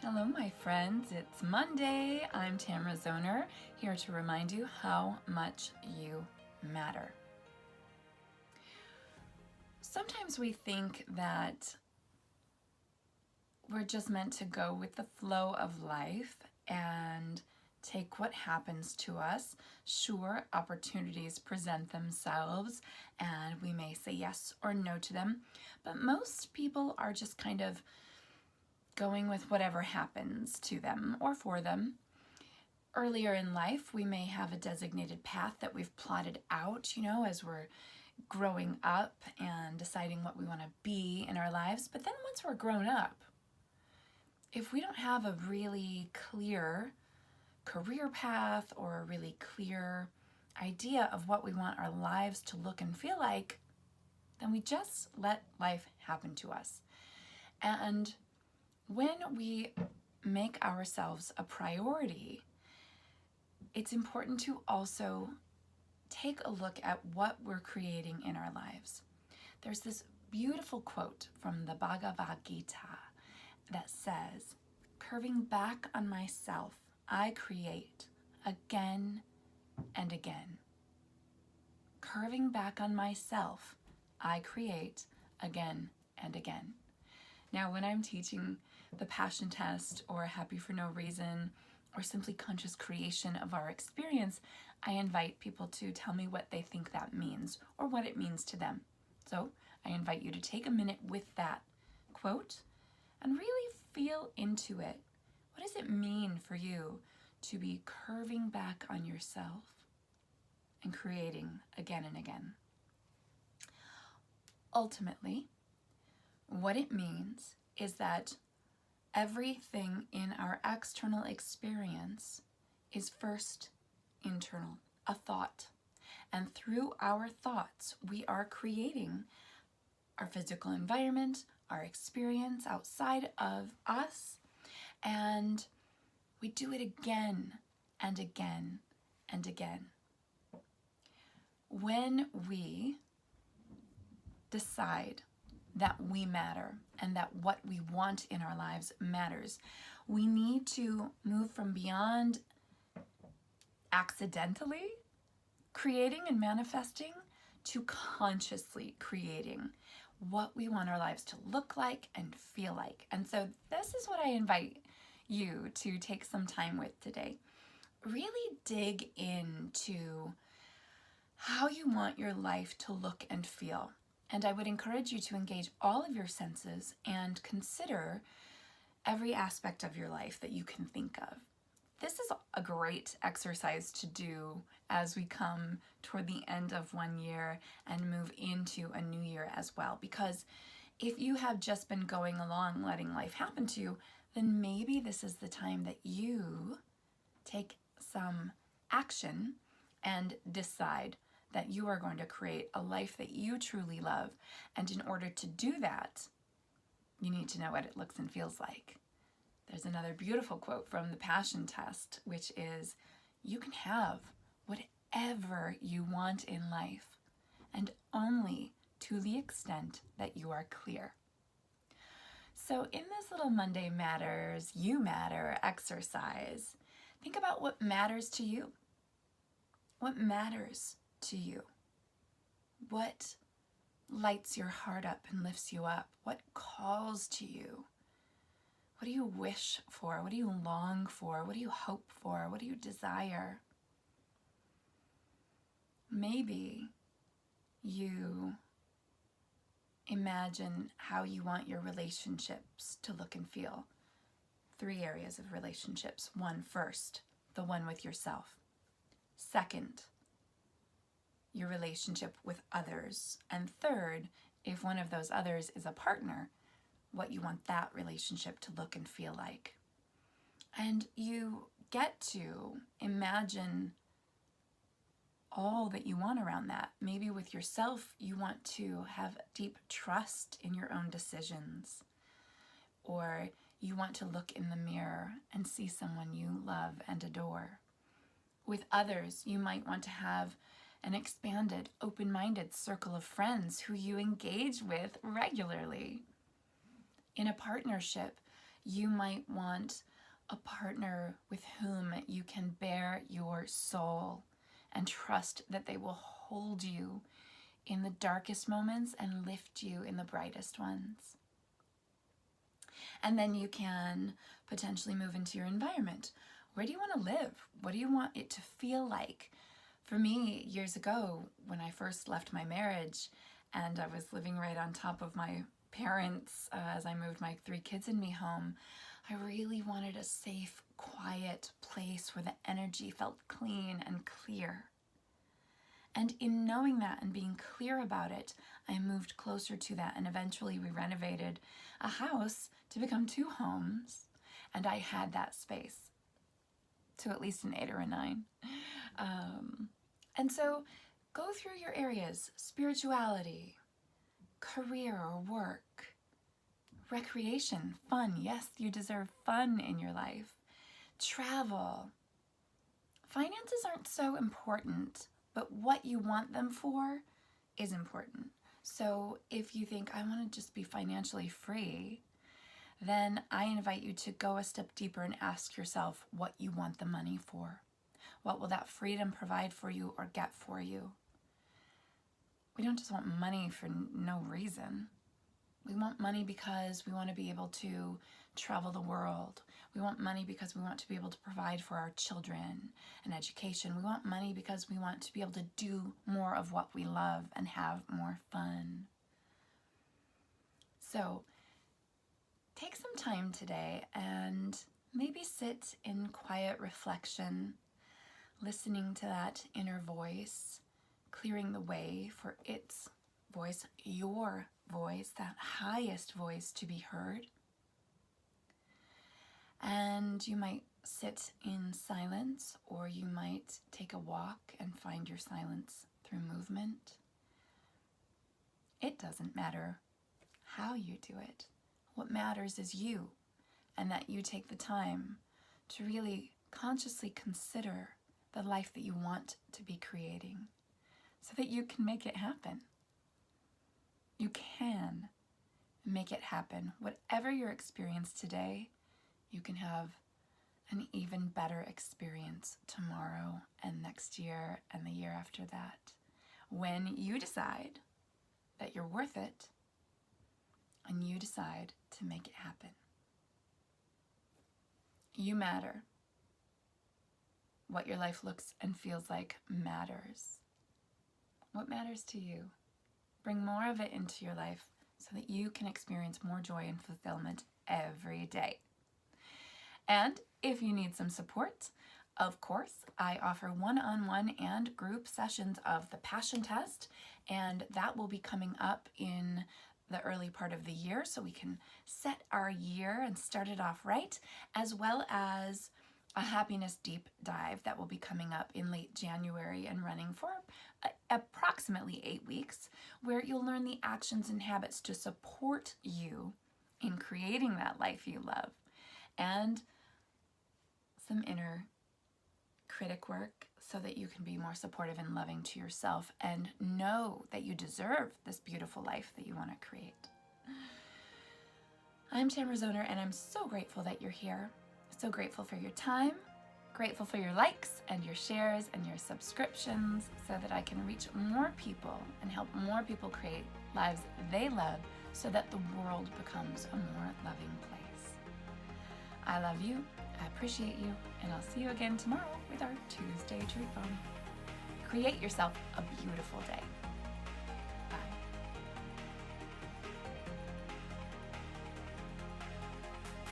Hello, my friends. It's Monday. I'm Tamara Zoner, here to remind you how much you matter. Sometimes we think that we're just meant to go with the flow of life and take what happens to us. Sure, opportunities present themselves and we may say yes or no to them, but most people are just kind of going with whatever happens to them or for them. Earlier in life, we may have a designated path that we've plotted out, as we're growing up and deciding what we want to be in our lives. But then once we're grown up, if we don't have a really clear career path or a really clear idea of what we want our lives to look and feel like, then we just let life happen to us. And when we make ourselves a priority, it's important to also take a look at what we're creating in our lives. There's this beautiful quote from the Bhagavad Gita that says, "Curving back on myself, I create again and again." Curving back on myself, I create again and again. Now, when I'm teaching the passion test or happy for no reason or simply conscious creation of our experience, I invite people to tell me what they think that means or what it means to them. So I invite you to take a minute with that quote and really feel into it. What does it mean for you to be curving back on yourself and creating again and again? Ultimately, what it means is that everything in our external experience is first internal, a thought. And through our thoughts, we are creating our physical environment, our experience outside of us, and we do it again and again and again. When we decide that we matter and that what we want in our lives matters, we need to move from beyond accidentally creating and manifesting to consciously creating what we want our lives to look like and feel like. And so this is what I invite you to take some time with today. Really dig into how you want your life to look and feel. And I would encourage you to engage all of your senses and consider every aspect of your life that you can think of. This is a great exercise to do as we come toward the end of one year and move into a new year as well. Because if you have just been going along letting life happen to you, then maybe this is the time that you take some action and decide that you are going to create a life that you truly love. And in order to do that, you need to know what it looks and feels like. There's another beautiful quote from the Passion Test, which is, "You can have whatever you want in life, and only to the extent that you are clear." So in this little Monday Matters, You Matter exercise, think about what matters to you. What matters to you? What lights your heart up and lifts you up? What calls to you? What do you wish for? What do you long for? What do you hope for? What do you desire? Maybe you imagine how you want your relationships to look and feel. 3 areas of relationships. 1, first, the one with yourself. 2nd, your relationship with others. And 3rd, if one of those others is a partner, what you want that relationship to look and feel like. And you get to imagine all that you want around that. Maybe with yourself, you want to have deep trust in your own decisions, or you want to look in the mirror and see someone you love and adore. With others, you might want to have an expanded, open-minded circle of friends who you engage with regularly. In a partnership, You might want a partner with whom you can bare your soul and trust that they will hold you in the darkest moments and lift you in the brightest ones. And then you can potentially move into your environment. Where do you want to live? What do you want it to feel like? For me, years ago, when I first left my marriage and I was living right on top of my parents as I moved my 3 kids and me home, I really wanted a safe, quiet place where the energy felt clean and clear. And in knowing that and being clear about it, I moved closer to that, and eventually we renovated a house to become 2 homes, and I had that space to at least an 8 or a 9. And so go through your areas: spirituality, career or work, recreation, fun. Yes, you deserve fun in your life. Travel. Finances aren't so important, but what you want them for is important. So if you think, I want to just be financially free, then I invite you to go a step deeper and ask yourself what you want the money for. What will that freedom provide for you or get for you? We don't just want money for no reason. We want money because we want to be able to travel the world. We want money because we want to be able to provide for our children and education. We want money because we want to be able to do more of what we love and have more fun. So take some time today and maybe sit in quiet reflection, listening to that inner voice, clearing the way for its voice, your voice, that highest voice, to be heard. And you might sit in silence, or you might take a walk and find your silence through movement. It doesn't matter how you do it. What matters is you, and that you take the time to really consciously consider the life that you want to be creating so that you can make it happen. You can make it happen. Whatever your experience today, you can have an even better experience tomorrow and next year and the year after that, when you decide that you're worth it and you decide to make it happen. You matter. What your life looks and feels like matters. What matters to you? Bring more of it into your life so that you can experience more joy and fulfillment every day. And if you need some support, of course, I offer one-on-one and group sessions of the Passion Test, and that will be coming up in the early part of the year so we can set our year and start it off right, as well as a happiness deep dive that will be coming up in late January and running for approximately 8 weeks, where you'll learn the actions and habits to support you in creating that life you love, and some inner critic work so that you can be more supportive and loving to yourself and know that you deserve this beautiful life that you want to create. I'm Tamara Zoner, and I'm so grateful that you're here. So grateful for your time, grateful for your likes and your shares and your subscriptions so that I can reach more people and help more people create lives they love so that the world becomes a more loving place. I love you, I appreciate you, and I'll see you again tomorrow with our Tuesday Truth Bomb. Create yourself a beautiful day.